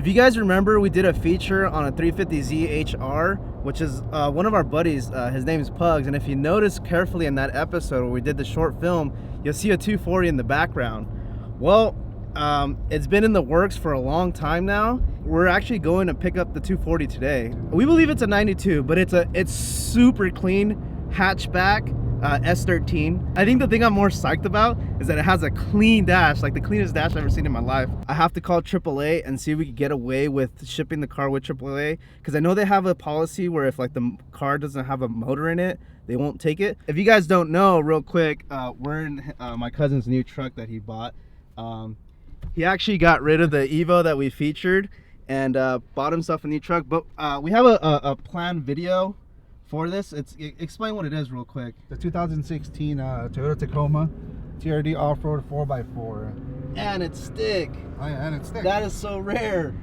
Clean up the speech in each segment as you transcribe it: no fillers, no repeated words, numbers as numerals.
If you guys remember, we did a feature on a 350Z HR, which is one of our buddies. His name is Pugs, and if you notice carefully in that episode where we did the short film, you'll see a 240 in the background. Well, it's been in the works for a long time now. We're actually going to pick up the 240 today. We believe it's a 92, but it's super clean hatchback. S13. I think the thing I'm more psyched about is that it has a clean dash, like the cleanest dash I've ever seen in my life. I have to call AAA and see if we could get away with shipping the car with AAA, because I know they have a policy where if like the car doesn't have a motor in it, they won't take it. If you guys don't know, real quick, we're in my cousin's new truck that he bought. He actually got rid of the Evo that we featured and bought himself a new truck, but we have a planned video for this. Explain what it is real quick. The 2016 Toyota Tacoma TRD off-road 4x4. And it's stick. Oh yeah, and it's stick. That is so rare.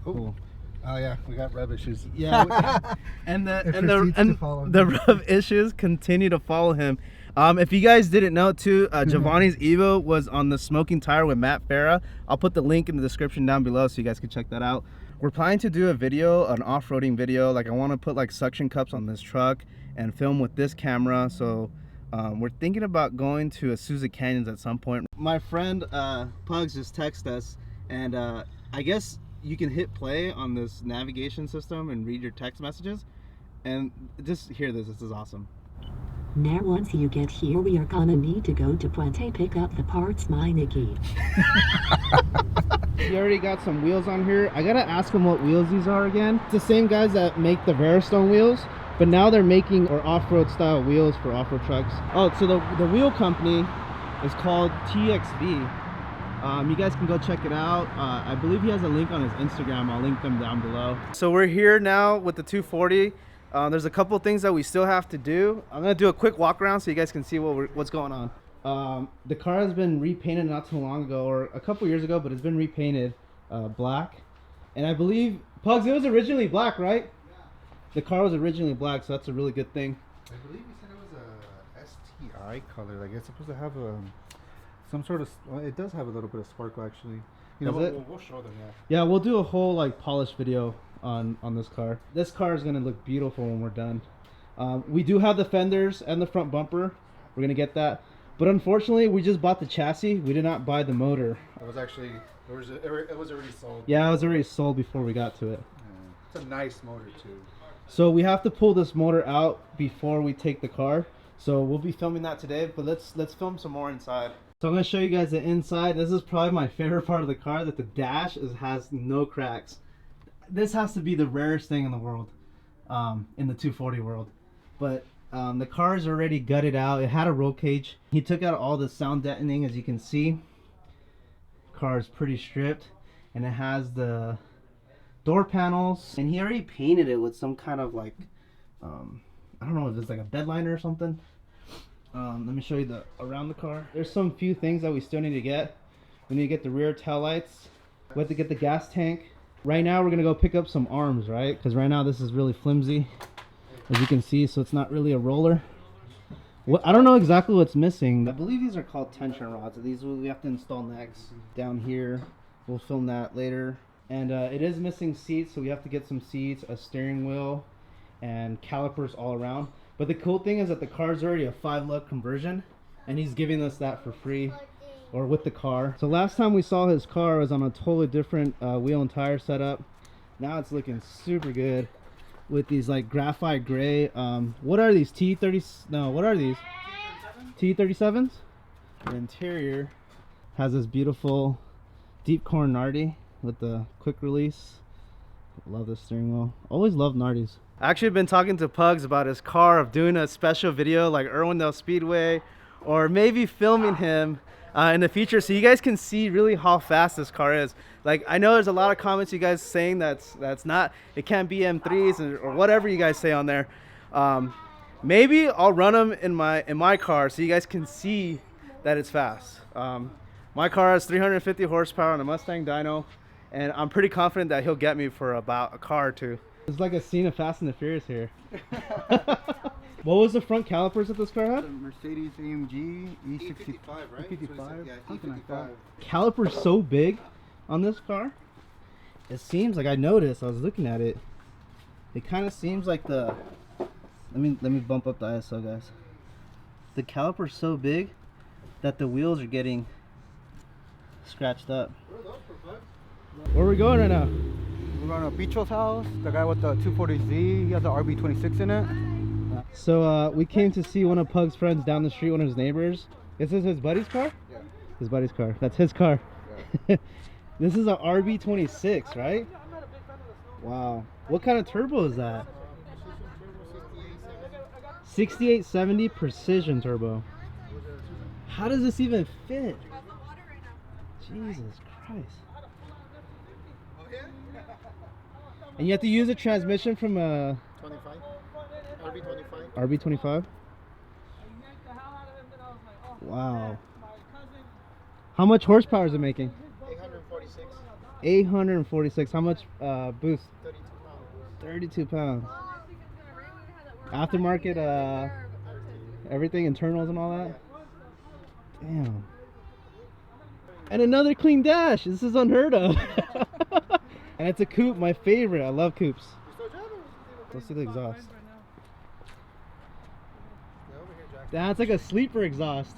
Cool. Oh yeah, we got rev issues. Yeah, and the rev issues continue to follow him. If you guys didn't know too, Jovany's Evo was on the smoking tire with Matt Farah. I'll put the link in the description down below so you guys can check that out. We're planning to do a video, an off-roading video. Like I want to put like suction cups on this truck and film with this camera. So we're thinking about going to Azusa Canyons at some point. My friend Pugs just texted us, and I guess you can hit play on this navigation system and read your text messages. And just hear this. This is awesome. Now once you get here, we are gonna need to go to Puente pick up the parts, my Nikki. You already got some wheels on here. I gotta ask him what wheels these are again. It's the same guys that make the Veristone wheels, but now they're making off-road style wheels for off-road trucks. Oh, so the wheel company is called TXV. You guys can go check it out. I believe he has a link on his Instagram. I'll link them down below. So we're here now with the 240. There's a couple things that we still have to do. I'm gonna do a quick walk around so you guys can see what's going on. The car has been repainted not too long ago, or a couple years ago, but it's been repainted black. And I believe, Pugs, it was originally black, right? Yeah. The car was originally black, so that's a really good thing. I believe you said it was a STI color. Like it's supposed to have some sort of. Well, it does have a little bit of sparkle actually. You know, we'll show them. Yeah, we'll do a whole like polish video on this car. This car is gonna look beautiful when we're done. We do have the fenders and the front bumper. We're gonna get that. But unfortunately, we just bought the chassis. We did not buy the motor. It was actually, it was already sold. Yeah, it was already sold before we got to it. Yeah. It's a nice motor too. So we have to pull this motor out before we take the car. So we'll be filming that today, but let's film some more inside. So I'm gonna show you guys the inside. This is probably my favorite part of the car, that the dash has no cracks. This has to be the rarest thing in the world, in the 240 world. But the car is already gutted out. It had a roll cage. He took out all the sound deadening, as you can see. Car is pretty stripped, and it has the door panels. And he already painted it with some kind of like, I don't know if it's like a bed liner or something. Let me show you around the car. There's some few things that we still need to get. We need to get the rear tail lights. We have to get the gas tank. Right now we're gonna go pick up some arms, right? Because right now this is really flimsy, as you can see, so it's not really a roller. I don't know exactly what's missing. I believe these are called tension rods. These we have to install next. Down here, we'll film that later. And it is missing seats, so we have to get some seats, a steering wheel, and calipers all around. But the cool thing is that the car is already a 5-lug conversion, and he's giving us that for free, or with the car. So last time we saw his car was on a totally different wheel and tire setup. Now it's looking super good with these like graphite gray. What are these? T30s? No, what are these? T37s? The interior has this beautiful deep core Nardi with the quick release. Love this steering wheel. Always loved Nardis. I actually been talking to Pugs about his car, of doing a special video like Irwindale Speedway, or maybe filming him in the future, so you guys can see really how fast this car is. Like, I know there's a lot of comments you guys saying that's not, it can't be M3s or whatever you guys say on there. Maybe I'll run them in my car so you guys can see that it's fast. My car has 350 horsepower on a Mustang dyno, and I'm pretty confident that he'll get me for about a car or two. It's like a scene of Fast and the Furious here. What was the front calipers that this car had? The Mercedes AMG E65, right? E55? Yeah, Something like E55. that. Calipers so big on this car. it seems like I noticed. I was looking at it. It kind of seems like the. Let me bump up the ISO, guys. The caliper's so big that the wheels are getting scratched up. Where are we going right now? We're going to Bicho's house. The guy with the 240Z. He has an RB26 in it. So we came to see one of Pug's friends down the street, one of his neighbors. Is this his buddy's car? Yeah. His buddy's car. That's his car. Yeah. This is a RB26, right? Wow. What kind of turbo is that? 6870 precision turbo. How does this even fit? Jesus Christ. And you have to use a transmission from a 25. RB25. RB25? Wow. How much horsepower is it making? 846. 846. How much boost? 32 pounds. 32 pounds. Aftermarket, everything, internals and all that? Damn. And another clean dash. This is unheard of. And it's a coupe, my favorite. I love coupes. Let's see the exhaust. That's like a sleeper exhaust.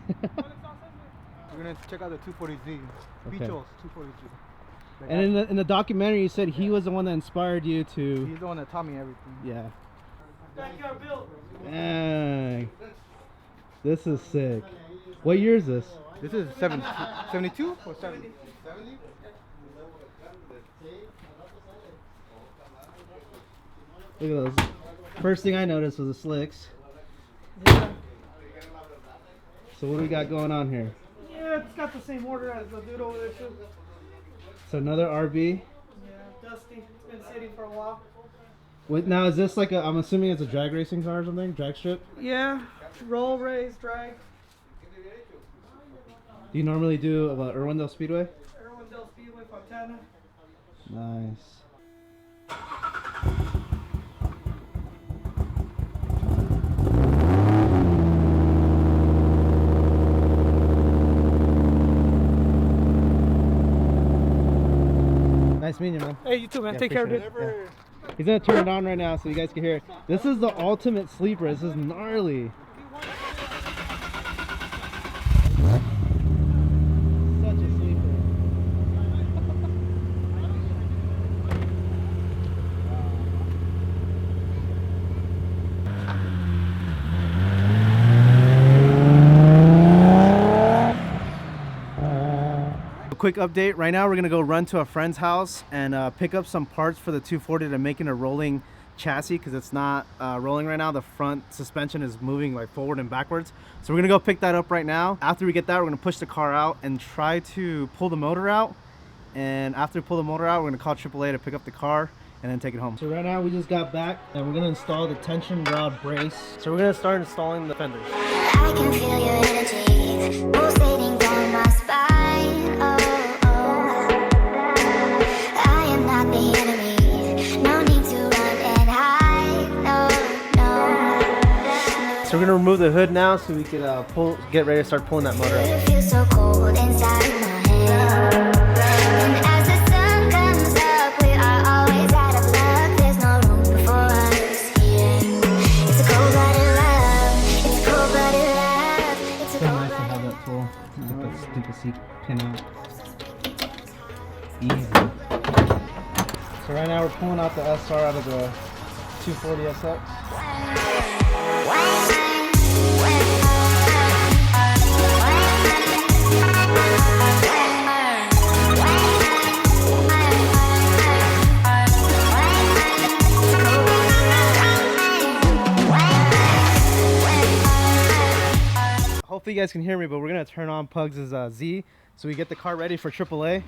We're going to check out the 240Z. Okay. Bicho's 240Z. And in the documentary, you said he was the one that inspired you to. He's the one that taught me everything. Yeah. Dang. This is sick. What year is this? This is 72 or 70? Look at those. First thing I noticed was the slicks. Yeah, So what do we got going on here? yeah, it's got the same order as the dude over there too. So another RB. Yeah, dusty. It's been sitting for a while. Wait, now is this like a? I'm assuming it's a drag racing car or something. Drag strip. Yeah, roll, race, drag. Do you normally do Irwindale Speedway? Irwindale Speedway, Fontana. Nice. Nice meeting you, man. Hey, you too, man. Yeah, Take care, dude. appreciate it. Yeah. He's gonna turn it on right now so you guys can hear it. This is the ultimate sleeper. This is gnarly. Such a sleeper. Quick update. Right now we're gonna go run to a friend's house and pick up some parts for the 240 to make it a rolling chassis because it's not rolling right now. The front suspension is moving like forward and backwards. So we're gonna go pick that up right now. After we get that, we're gonna push the car out and try to pull the motor out. And after we pull the motor out, we're gonna call AAA to pick up the car and then take it home. So right now we just got back and we're gonna install the tension rod brace. So we're gonna start installing the fenders. I can feel your energy pulsating down my spine. Oh, oh. I am not the enemy. No need to run and hide. No, no. So we're gonna remove the hood now so we can get ready to start pulling that motor out. It feels so cold inside my head. And as the sun comes up, we are always out of luck. There's no room for us here. It's a cold-blooded love. It's a cold-blooded love. It's a So nice to cold-blooded have that tool. Get that stupid seat pin out. Easy. So right now we're pulling out the SR out of the 240Sx. Hopefully you guys can hear me, but we're gonna turn on Pugs' Z so we get the car ready for AAA.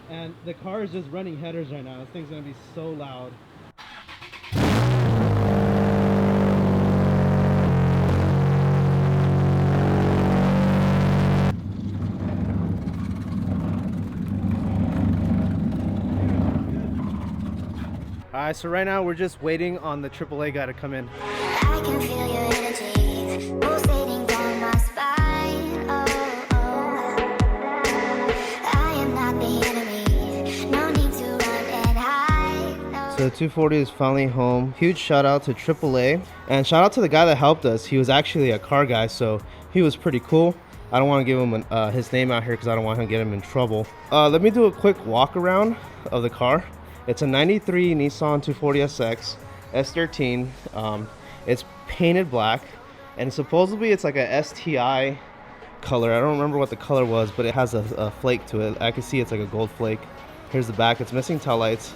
And the car is just running headers right now. This thing's gonna be so loud. Alright, so right now we're just waiting on the AAA guy to come in. I can feel your energy pulsating down my spine. Oh, oh. I am not the enemy. No need to So the 240 is finally home. Huge shout out to AAA and shout out to the guy that helped us. He was actually a car guy, so he was pretty cool. I don't want to give him his name out here because I don't want him to get him in trouble. Let me do a quick walk around of the car. It's a 93 Nissan 240Sx S13. It's painted black and supposedly it's like a STI color. I don't remember what the color was, but it has a flake to it. I can see it's like a gold flake. Here's the back. It's missing tail lights.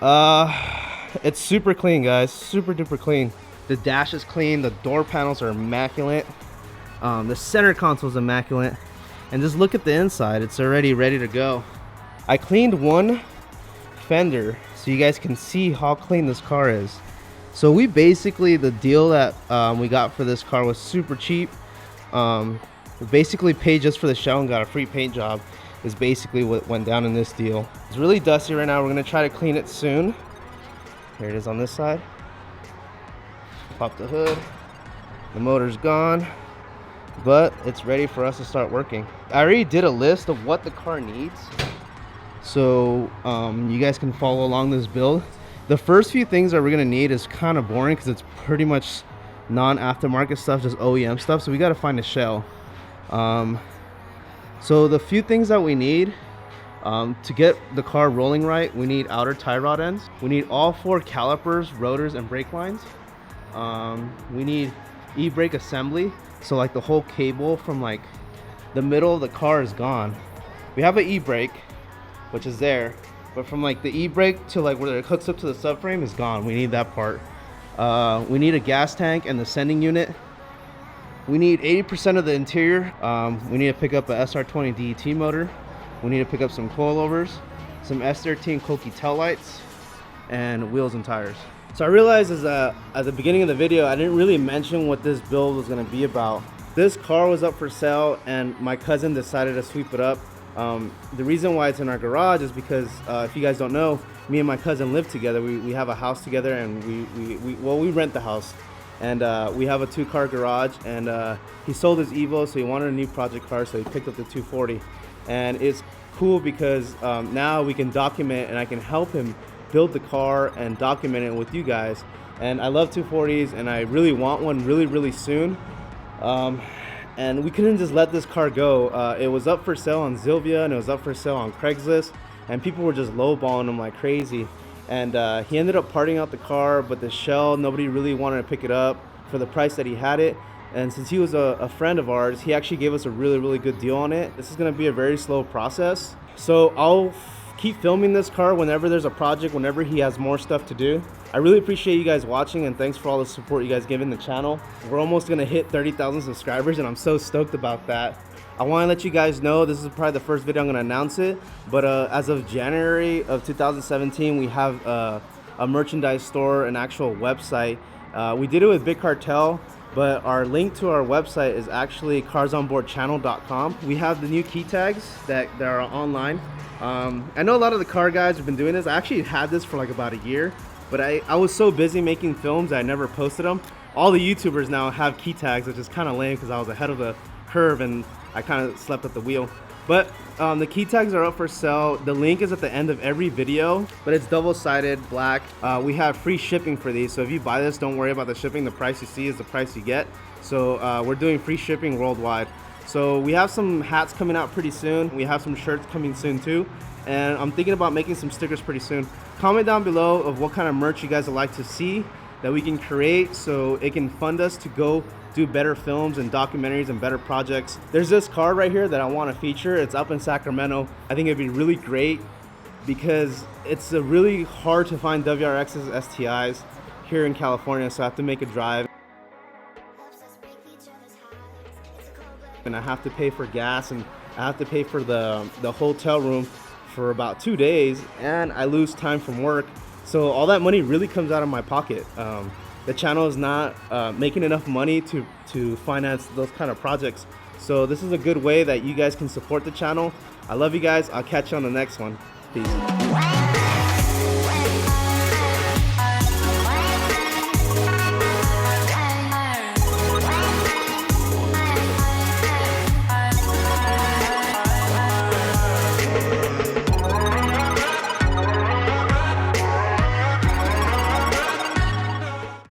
It's super clean, guys. Super duper clean. The dash is clean. The door panels are immaculate. The center console is immaculate. And just look at the inside. It's already ready to go. I cleaned one fender so you guys can see how clean this car is. So we basically, the deal that we got for this car was super cheap. We basically paid just for the shell and got a free paint job. Is basically what went down in this deal. It's really dusty right now. We're gonna try to clean it soon. Here it is on this side. Pop the hood. The motor's gone, but it's ready for us to start working. I already did a list of what the car needs, so you guys can follow along this build. The first few things that we're gonna need is kind of boring because it's pretty much non-aftermarket stuff, just OEM stuff. So we got to find a shell. So the few things that we need to get the car rolling right, we need outer tie rod ends. We need all 4 calipers, rotors, and brake lines. We need e-brake assembly. So like the whole cable from like the middle of the car is gone. We have an e-brake, which is there, but from like the e-brake to like where it hooks up to the subframe is gone. We need that part. We need a gas tank and the sending unit. We need 80% of the interior. We need to pick up a SR20 DET motor. We need to pick up some coilovers, some S13 Koki tail lights, and wheels and tires. So I realized at the beginning of the video, I didn't really mention what this build was gonna be about. This car was up for sale and my cousin decided to sweep it up. The reason why it's in our garage is because if you guys don't know, me and my cousin live together. We have a house together and we rent the house. And we have a 2-car garage, and he sold his Evo, so he wanted a new project car, so he picked up the 240. And it's cool because now we can document, and I can help him build the car and document it with you guys. And I love 240s, and I really want one really soon. And we couldn't just let this car go. It was up for sale on Zilvia, and it was up for sale on Craigslist, and people were just lowballing him like crazy. And he ended up parting out the car, but the shell, nobody really wanted to pick it up for the price that he had it. And since he was a friend of ours, he actually gave us a really good deal on it. This is gonna be a very slow process. So I'll keep filming this car whenever there's a project, whenever he has more stuff to do. I really appreciate you guys watching, and thanks for all the support you guys give in the channel. We're almost gonna hit 30,000 subscribers, and I'm so stoked about that. I want to let you guys know this is probably the first video I'm going to announce it, but as of January of 2017, we have a merchandise store, an actual website. We did it with Big Cartel, but our link to our website is actually carsonboardchannel.com. We have the new key tags that are online. I know a lot of the car guys have been doing this. I actually had this for like about a year, but I was so busy making films that I never posted them. All the YouTubers now have key tags, which is kind of lame because I was ahead of the curve and I kind of slept at the wheel. But the key tags are up for sale. The link is at the end of every video, but it's double-sided, black. We have free shipping for these, so if you buy this, don't worry about the shipping. The price you see is the price you get. So we're doing free shipping worldwide. So we have some hats coming out pretty soon. We have some shirts coming soon too. And I'm thinking about making some stickers pretty soon. Comment down below of what kind of merch you guys would like to see that we can create so it can fund us to go do better films and documentaries and better projects. There's this car right here that I want to feature. It's up in Sacramento. I think it'd be really great because it's a really hard to find WRX's STIs here in California, so I have to make a drive. And I have to pay for gas, and I have to pay for the hotel room for about 2 days, and I lose time from work. So all that money really comes out of my pocket. The channel is not making enough money to finance those kind of projects. So this is a good way that you guys can support the channel. I love you guys. I'll catch you on the next one. Peace.